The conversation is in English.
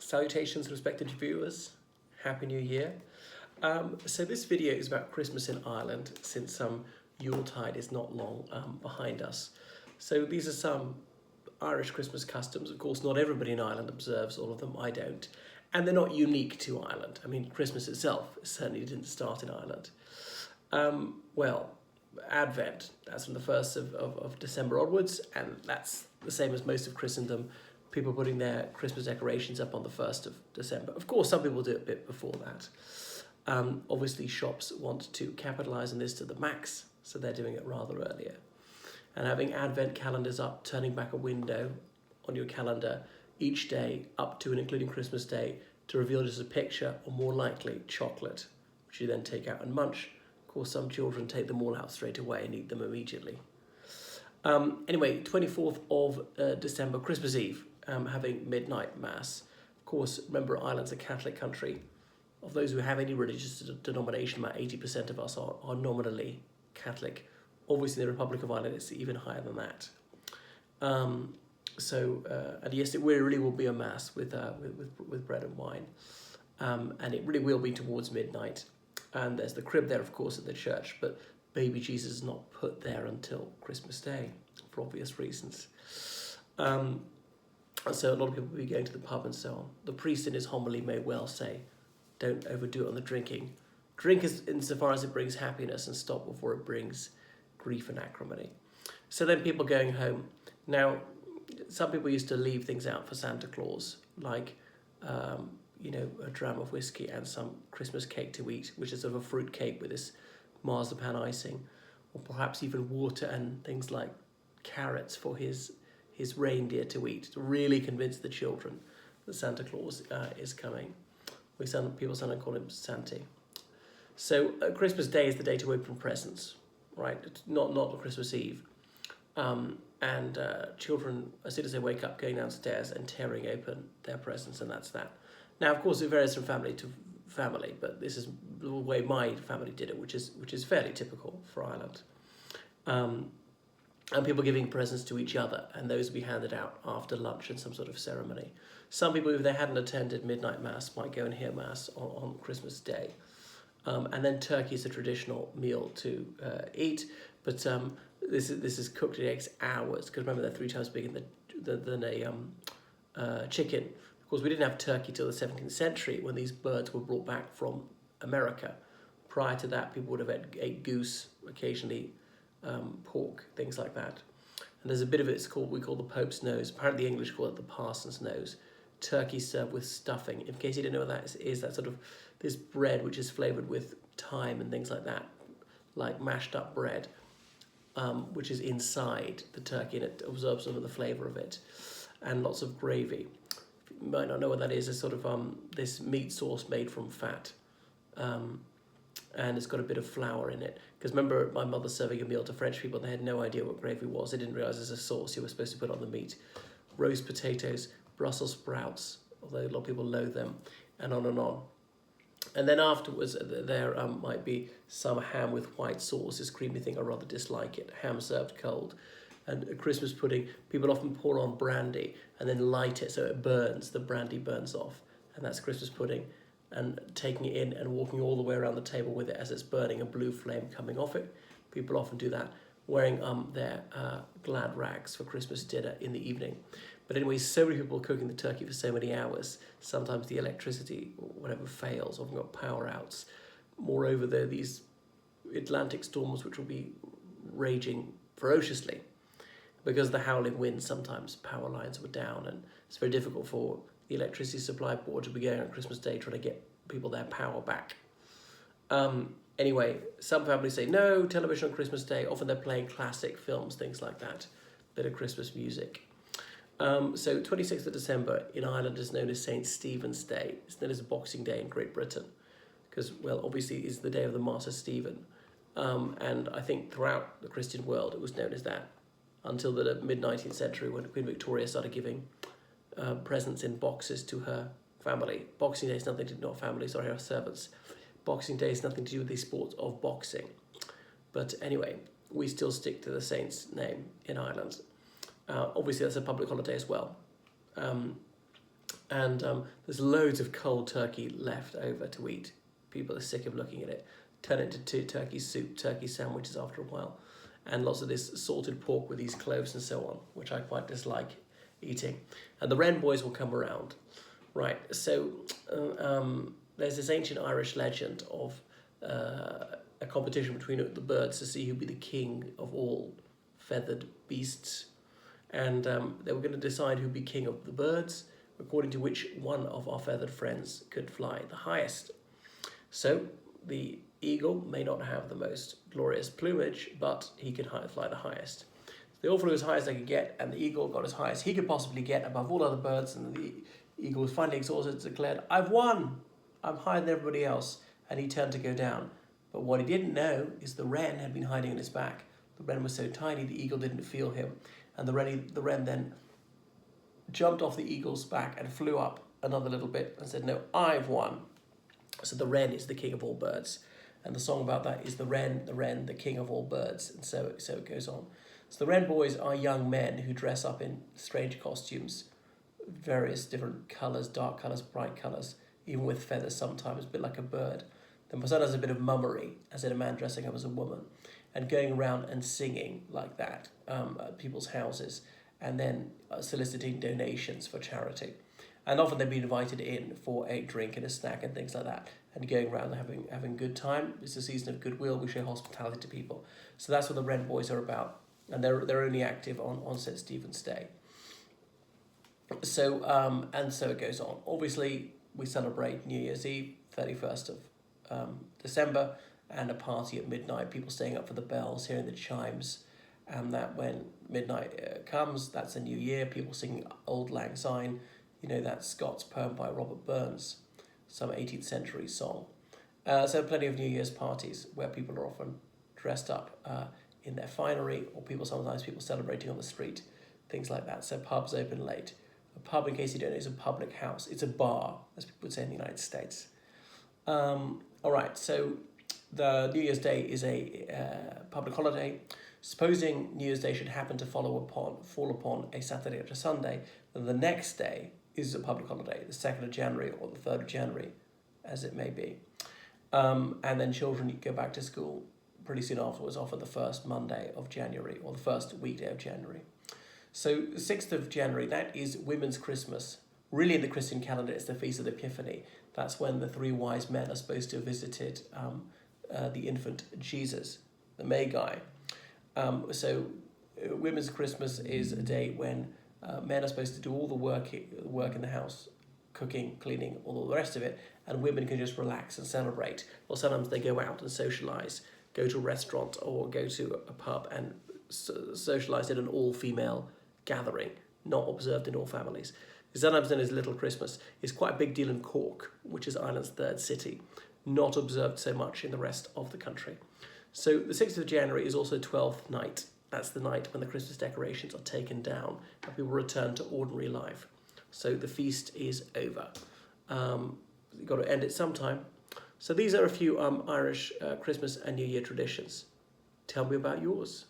Salutations, respected viewers. Happy New Year. So this video is about Christmas in Ireland, since Yuletide is not long behind us. So these are some Irish Christmas customs. Of course, not everybody in Ireland observes all of them. I don't. And they're not unique to Ireland. I mean, Christmas itself certainly didn't start in Ireland. Well, Advent, that's from the 1st of December onwards, and that's the same as most of Christendom. People putting their Christmas decorations up on the 1st of December. Of course, some people do it a bit before that. Obviously, shops want to capitalise on this to the max, so they're doing it rather earlier. And having Advent calendars up, turning back a window on your calendar each day up to and including Christmas Day to reveal just a picture, or more likely chocolate, which you then take out and munch. Of course, some children take them all out straight away and eat them immediately. Anyway, 24th of December, Christmas Eve, having midnight mass. Of course, remember, Ireland's a Catholic country. Of those who have any religious denomination, about 80% of us are nominally Catholic. Obviously, in the Republic of Ireland, it's even higher than that. And yes, it really will be a mass with bread and wine, and it really will be towards midnight. And there's the crib there, of course, at the church, but baby Jesus is not put there until Christmas Day, for obvious reasons. So a lot of people will be going to the pub and so on. The priest in his homily may well say, don't overdo it on the drinking. Drink insofar as it brings happiness, and stop before it brings grief and acrimony. So then people going home. Now, some people used to leave things out for Santa Claus, like a dram of whiskey and some Christmas cake to eat, which is sort of a fruit cake with this marzipan icing, or perhaps even water and things like carrots for his reindeer to eat, to really convince the children that Santa Claus is coming. People sometimes call him Santy. So Christmas Day is the day to open presents, right? It's not Christmas Eve. And children, as soon as they wake up, going downstairs and tearing open their presents, and that's that. Now, of course, it varies from family to family, but this is the way my family did it, which is fairly typical for Ireland. And people giving presents to each other, and those will be handed out after lunch in some sort of ceremony. Some people, if they hadn't attended midnight mass, might go and hear mass on Christmas Day. And then turkey is a traditional meal to eat, but this is cooked. It takes hours, because remember, they're 3 times bigger than a chicken. Of course, we didn't have turkey till the 17th century, when these birds were brought back from America. Prior to that, people would have ate goose, occasionally pork, things like that. And there's a bit of it, we call the Pope's nose. Apparently the English call it the parson's nose. Turkey served with stuffing. In case you didn't know what that is that sort of this bread which is flavoured with thyme and things like that, like mashed up bread, which is inside the turkey, and it absorbs some of the flavour of it. And lots of gravy. You might not know what that is. It's sort of this meat sauce made from fat. And it's got a bit of flour in it. Because remember, my mother serving a meal to French people, they had no idea what gravy was. They didn't realise it's a sauce you were supposed to put on the meat. Roast potatoes, Brussels sprouts, although a lot of people loathe them, and on and on. And then afterwards, there might be some ham with white sauce, this creamy thing. I rather dislike it. Ham served cold. And a Christmas pudding, people often pour on brandy and then light it so it burns, the brandy burns off. And that's Christmas pudding. And taking it in and walking all the way around the table with it as it's burning, a blue flame coming off it. People often do that, wearing their glad rags for Christmas dinner in the evening. But anyway, so many people cooking the turkey for so many hours, sometimes the electricity or whatever fails, or we've got power outs. Moreover, there are these Atlantic storms which will be raging ferociously. Because of the howling winds, sometimes power lines were down, and it's very difficult for the electricity supply board to be going on Christmas Day trying to get people their power back. Anyway, some families say no television on Christmas Day. Often they're playing classic films, things like that, bit of Christmas music. So 26th of December in Ireland is known as St. Stephen's Day. It's known as Boxing Day in Great Britain, because, well, obviously it's the day of the Martyr Stephen. And I think throughout the Christian world it was known as that, until the mid-19th century, when Queen Victoria started giving presents in boxes to her family. Boxing Day has nothing to do, not family, sorry, her servants. Boxing Day has nothing to do with the sport of boxing. But anyway, we still stick to the saint's name in Ireland. Obviously, that's a public holiday as well. And there's loads of cold turkey left over to eat. People are sick of looking at it. Turn it into turkey soup, turkey sandwiches after a while. And lots of this salted pork with these cloves and so on, which I quite dislike eating. And the Wren boys will come around. Right, so there's this ancient Irish legend of a competition between the birds to see who'd be the king of all feathered beasts. And they were going to decide who'd be king of the birds, according to which one of our feathered friends could fly the highest. So the eagle may not have the most glorious plumage, but he could fly the highest. They all flew as high as they could get, and the eagle got as high as he could possibly get above all other birds, and the eagle was finally exhausted and declared, "I've won! I'm higher than everybody else," and he turned to go down. But what he didn't know is the wren had been hiding in his back. The wren was so tiny the eagle didn't feel him, and the wren then jumped off the eagle's back and flew up another little bit and said, "No, I've won." So the wren is the king of all birds. And the song about that is the wren, the king of all birds. And so it goes on. So the Wren boys are young men who dress up in strange costumes, various different colours, dark colours, bright colours, even with feathers sometimes, a bit like a bird. Then sometimes a bit of mummery, as in a man dressing up as a woman, and going around and singing like that at people's houses, and then soliciting donations for charity. And often they'd be invited in for a drink and a snack and things like that, and going around and having a good time. It's a season of goodwill. We show hospitality to people. So that's what the Wren boys are about. And they're only active on St. Stephen's Day. So and so it goes on. Obviously, we celebrate New Year's Eve, 31st of December, and a party at midnight. People staying up for the bells, hearing the chimes, and that when midnight comes, that's a new year. People singing Auld Lang Syne. You know, that's Scots poem by Robert Burns, some 18th century song. So plenty of New Year's parties where people are often dressed up in their finery, or sometimes people celebrating on the street, things like that. So pubs open late. A pub, in case you don't know, is a public house. It's a bar, as people would say in the United States. All right, so the New Year's Day is a public holiday. Supposing New Year's Day should happen to fall upon a Saturday or a Sunday, then the next day is a public holiday, the 2nd of January or the 3rd of January, as it may be. And then children go back to school pretty soon afterwards, often the first Monday of January or the first weekday of January. So 6th of January, that is Women's Christmas. Really in the Christian calendar, it's the Feast of the Epiphany. That's when the 3 wise men are supposed to have visited the infant Jesus, the Magi. So Women's Christmas is a day when men are supposed to do all the work in the house, cooking, cleaning, all the rest of it, and women can just relax and celebrate. Or sometimes they go out and socialise, go to a restaurant or go to a pub and socialise in an all-female gathering, not observed in all families. Sometimes known as Little Christmas is quite a big deal in Cork, which is Ireland's 3rd city, not observed so much in the rest of the country. So the 6th of January is also 12th night. That's the night when the Christmas decorations are taken down and people return to ordinary life. So the feast is over. You've got to end it sometime. So these are a few Irish Christmas and New Year traditions. Tell me about yours.